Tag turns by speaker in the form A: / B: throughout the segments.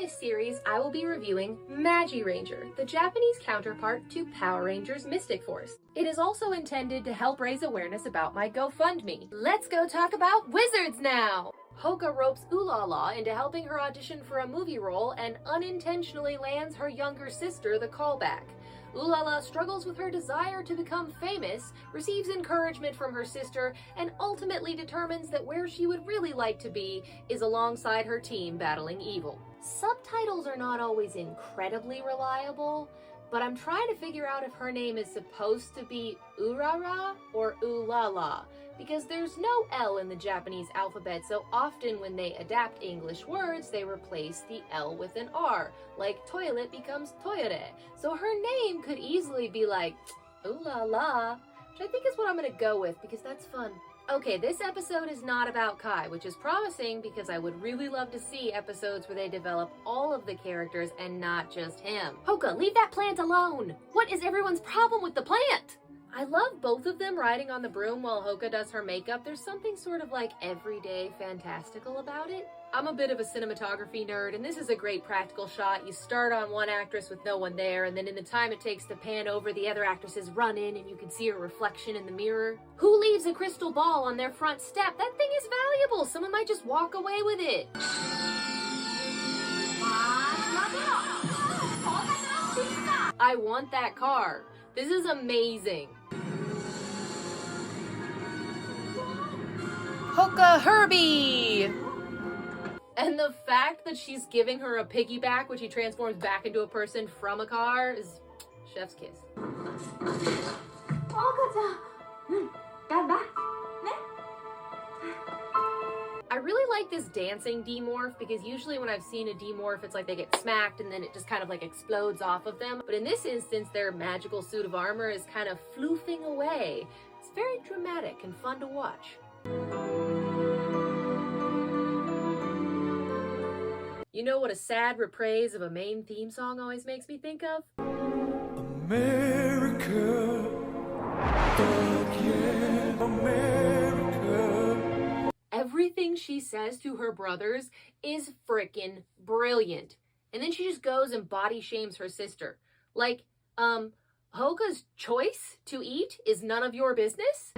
A: this series, I will be reviewing Magiranger, the Japanese counterpart to Power Rangers Mystic Force. It is also intended to help raise awareness about my GoFundMe. Let's go talk about wizards now! Houka ropes Olala into helping her audition for a movie role and unintentionally lands her younger sister the callback. Olala struggles with her desire to become famous, receives encouragement from her sister, and ultimately determines that where she would really like to be is alongside her team battling evil. Subtitles are not always incredibly reliable, but I'm trying to figure out if her name is supposed to be Urara or Olala, because there's no L in the Japanese alphabet, so often when they adapt English words, they replace the L with an R, like toilet becomes toire. So her name could easily be like Olala, which I think is what I'm gonna go with, because that's fun. Okay, this episode is not about Kai, which is promising because I would really love to see episodes where they develop all of the characters and not just him. Houka, leave that plant alone! What is everyone's problem with the plant? I love both of them riding on the broom while Houka does her makeup. There's something sort of like everyday fantastical about it. I'm a bit of a cinematography nerd, and this is a great practical shot. You start on one actress with no one there, and then in the time it takes to pan over, the other actresses run in and you can see her reflection in the mirror. Who leaves a crystal ball on their front step? That thing is valuable. Someone might just walk away with it. I want that car. This is amazing. Houka Herbi! And the fact that she's giving her a piggyback when she transforms back into a person from a car is chef's kiss. I really like this dancing demorph because usually when I've seen a demorph, it's like they get smacked and then it just kind of like explodes off of them. But in this instance, their magical suit of armor is kind of floofing away. It's very dramatic and fun to watch. You know what a sad reprise of a main theme song always makes me think of? America, fuck yeah, America. Everything she says to her brothers is frickin' brilliant. And then she just goes and body shames her sister. Like, Houka's choice to eat is none of your business?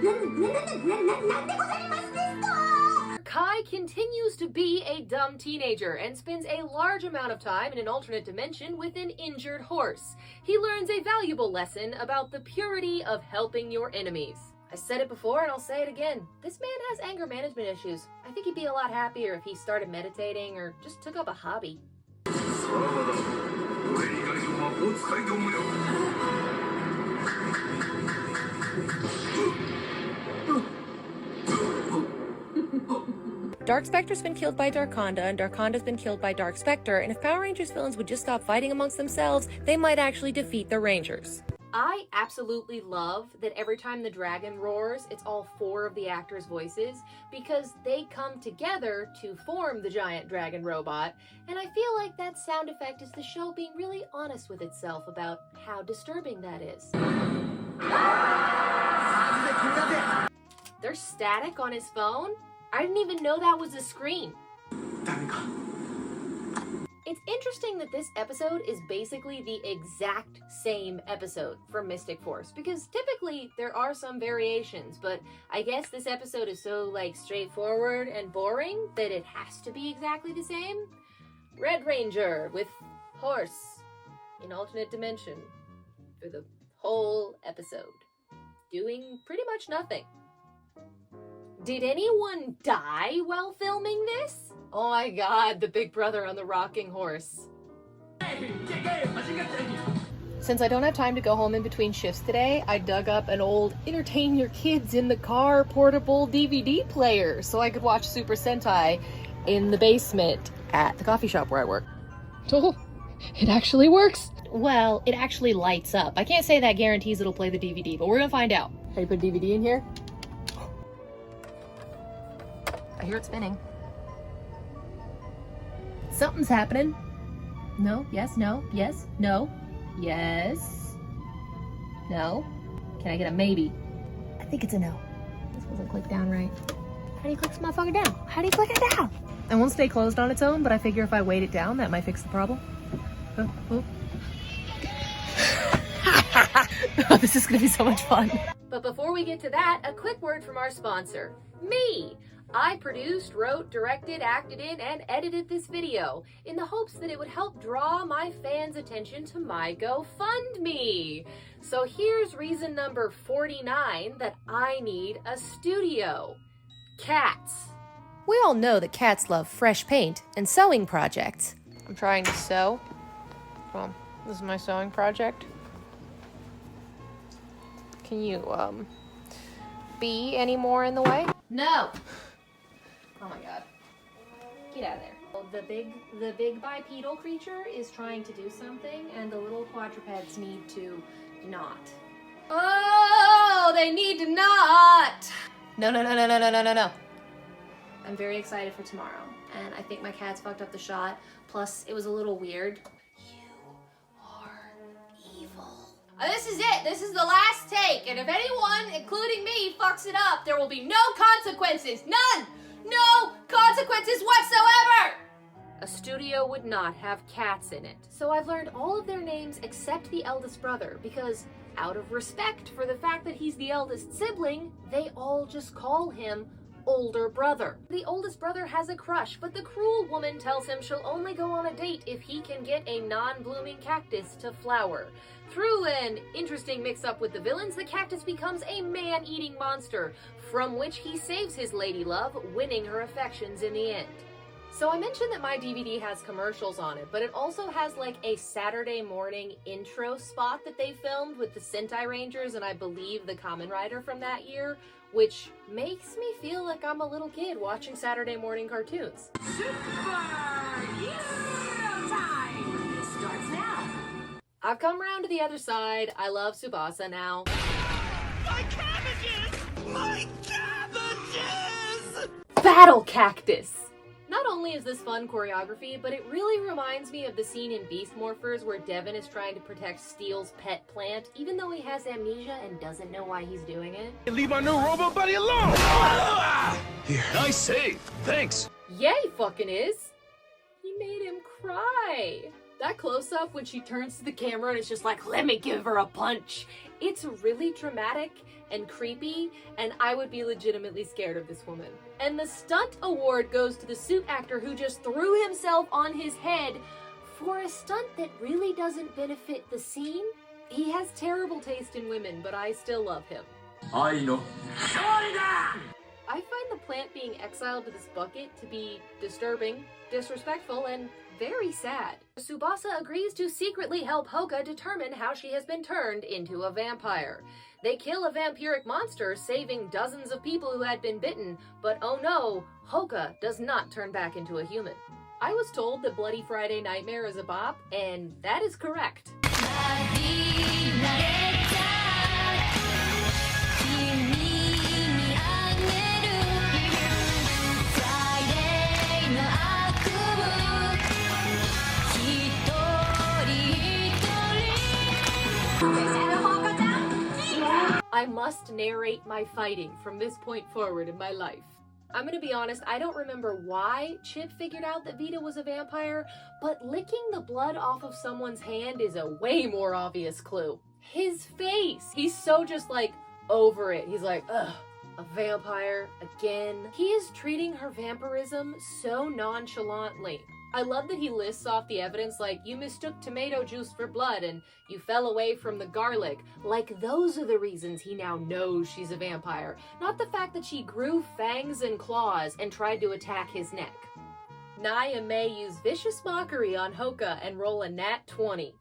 A: Kai continues to be a dumb teenager and spends a large amount of time in an alternate dimension with an injured horse. He learns a valuable lesson about the purity of helping your enemies. I said it before and I'll say it again. This man has anger management issues. I think he'd be a lot happier if he started meditating or just took up a hobby. Dark Spectre's been killed by Darkonda, and Darkonda's been killed by Dark Spectre, and if Power Rangers villains would just stop fighting amongst themselves, they might actually defeat the Rangers. I absolutely love that every time the dragon roars, it's all four of the actors' voices, because they come together to form the giant dragon robot, and I feel like that sound effect is the show being really honest with itself about how disturbing that is. There's static on his phone? I didn't even know that was a screen. It's interesting that this episode is basically the exact same episode from Mystic Force, because typically there are some variations, but I guess this episode is so like straightforward and boring that it has to be exactly the same. Red Ranger with horse in alternate dimension for the whole episode, doing pretty much nothing. Did anyone die while filming this? Oh my god, the big brother on the rocking horse. Since I don't have time to go home in between shifts today, I dug up an old entertain your kids in the car portable DVD player so I could watch Super Sentai in the basement at the coffee shop where I work. Oh, it actually works. Well, it actually lights up. I can't say that guarantees it'll play the DVD, but we're gonna find out. How do you put a DVD in here? I hear it spinning. Something's happening. No, yes, no, yes, no, yes, no. Can I get a maybe? I think it's a no. This wasn't clicked down right. How do you click this motherfucker down? How do you click it down? It won't stay closed on its own, but I figure if I weight it down, that might fix the problem. Oh. Oh, this is gonna be so much fun. But before we get to that, a quick word from our sponsor, me. I produced, wrote, directed, acted in, and edited this video in the hopes that it would help draw my fans' attention to my GoFundMe. So here's reason number 49 that I need a studio. Cats. We all know that cats love fresh paint and sewing projects. I'm trying to sew. Well, this is my sewing project. Can you, be any more in the way? No! Oh my god. Get out of there. The big bipedal creature is trying to do something, and the little quadrupeds need to not. Oh, they need to not! No. I'm very excited for tomorrow, and I think my cat's fucked up the shot, plus it was a little weird. You are evil. This is it. This is the last take, and if anyone, including me, fucks it up, there will be no consequences. None! No consequences whatsoever! A studio would not have cats in it, so I've learned all of their names except the eldest brother, because out of respect for the fact that he's the eldest sibling, they all just call him older brother. The oldest brother has a crush, but the cruel woman tells him she'll only go on a date if he can get a non-blooming cactus to flower. Through an interesting mix-up with the villains, the cactus becomes a man-eating monster, from which he saves his lady love, winning her affections in the end. So I mentioned that my DVD has commercials on it, but it also has like a Saturday morning intro spot that they filmed with the Sentai Rangers and I believe the Kamen Rider from that year, which makes me feel like I'm a little kid watching Saturday morning cartoons. Super Hero time! It starts now. I've come around to the other side. I love Tsubasa now. My cabbages! My cabbages! Battle Cactus! Not only is this fun choreography, but it really reminds me of the scene in Beast Morphers where Devin is trying to protect Steel's pet plant, even though he has amnesia and doesn't know why he's doing it.
B: Leave my new robot buddy alone! Here. Nice save. Thanks.
A: Yeah, he fucking is. He made him cry. That close-up when she turns to the camera and it's just like, let me give her a punch. It's really dramatic and creepy, and I would be legitimately scared of this woman. And the stunt award goes to the suit actor who just threw himself on his head for a stunt that really doesn't benefit the scene. He has terrible taste in women, but I still love him. I know. I find the plant being exiled to this bucket to be disturbing, disrespectful, and very sad. Tsubasa agrees to secretly help Houka determine how she has been turned into a vampire. They kill a vampiric monster, saving dozens of people who had been bitten, but oh no, Houka does not turn back into a human. I was told that Bloody Friday Nightmare is a bop, and that is correct. I must narrate my fighting from this point forward in my life. I'm gonna be honest, I don't remember why Chip figured out that Vita was a vampire, but licking the blood off of someone's hand is a way more obvious clue. His face! He's so just like, over it. He's like, ugh, a vampire again. He is treating her vampirism so nonchalantly. I love that he lists off the evidence like, you mistook tomato juice for blood and you fell away from the garlic. Like those are the reasons he now knows she's a vampire, not the fact that she grew fangs and claws and tried to attack his neck. Naya may use vicious mockery on Houka and roll a nat 20.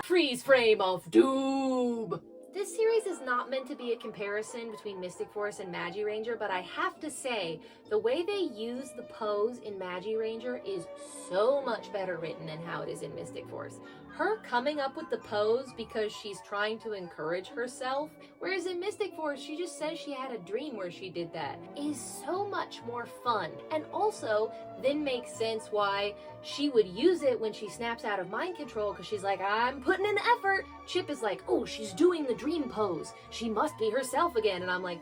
A: Freeze frame of doom! This series is not meant to be a comparison between Mystic Force and Magiranger, but I have to say, the way they use the pose in Magiranger is so much better written than how it is in Mystic Force. Her coming up with the pose because she's trying to encourage herself, whereas in Mystic Force she just says she had a dream where she did that, is so much more fun. And also, then makes sense why she would use it when she snaps out of mind control, because she's like, I'm putting in the effort. Chip is like, oh, she's doing the dream pose. She must be herself again. And I'm like,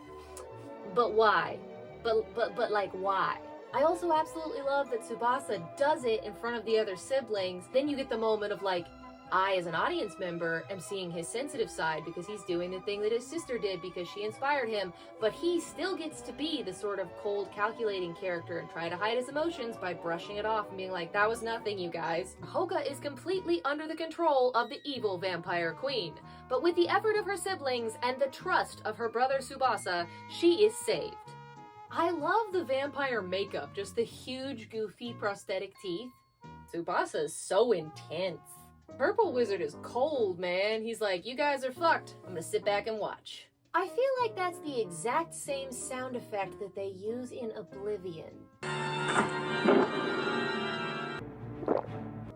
A: But why? But like, why? I also absolutely love that Tsubasa does it in front of the other siblings. Then you get the moment of like, I, as an audience member, am seeing his sensitive side because he's doing the thing that his sister did because she inspired him, but he still gets to be the sort of cold, calculating character and try to hide his emotions by brushing it off and being like, that was nothing, you guys. Houka is completely under the control of the evil vampire queen, but with the effort of her siblings and the trust of her brother Tsubasa, she is saved. I love the vampire makeup, just the huge, goofy prosthetic teeth. Tsubasa is so intense. Purple Wizard is cold, man. He's like, you guys are fucked. I'm gonna sit back and watch. I feel like that's the exact same sound effect that they use in Oblivion.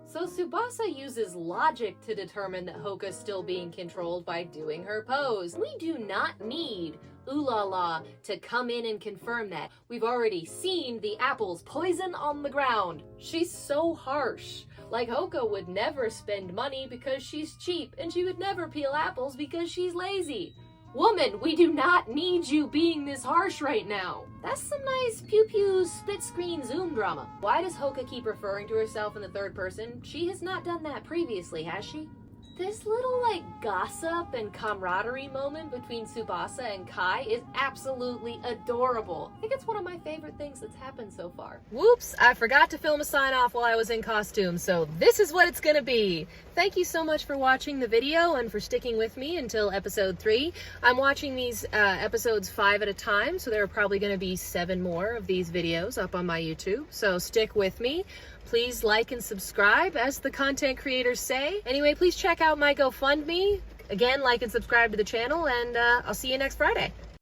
A: So Tsubasa uses logic to determine that Houka's still being controlled by doing her pose. We do not need Olala to come in and confirm that. We've already seen the apple's poison on the ground. She's so harsh. Like, Houka would never spend money because she's cheap, and she would never peel apples because she's lazy. Woman, we do not need you being this harsh right now. That's some nice pew-pew split-screen Zoom drama. Why does Houka keep referring to herself in the third person? She has not done that previously, has she? This little, like, gossip and camaraderie moment between Tsubasa and Kai is absolutely adorable. I think it's one of my favorite things that's happened so far. Whoops, I forgot to film a sign-off while I was in costume, so this is what it's gonna be. Thank you so much for watching the video and for sticking with me until episode 3. I'm watching these episodes 5 at a time, so there are probably gonna be 7 more of these videos up on my YouTube, so stick with me. Please like and subscribe, as the content creators say. Anyway, please check out my GoFundMe. Again, like and subscribe to the channel, and I'll see you next Friday.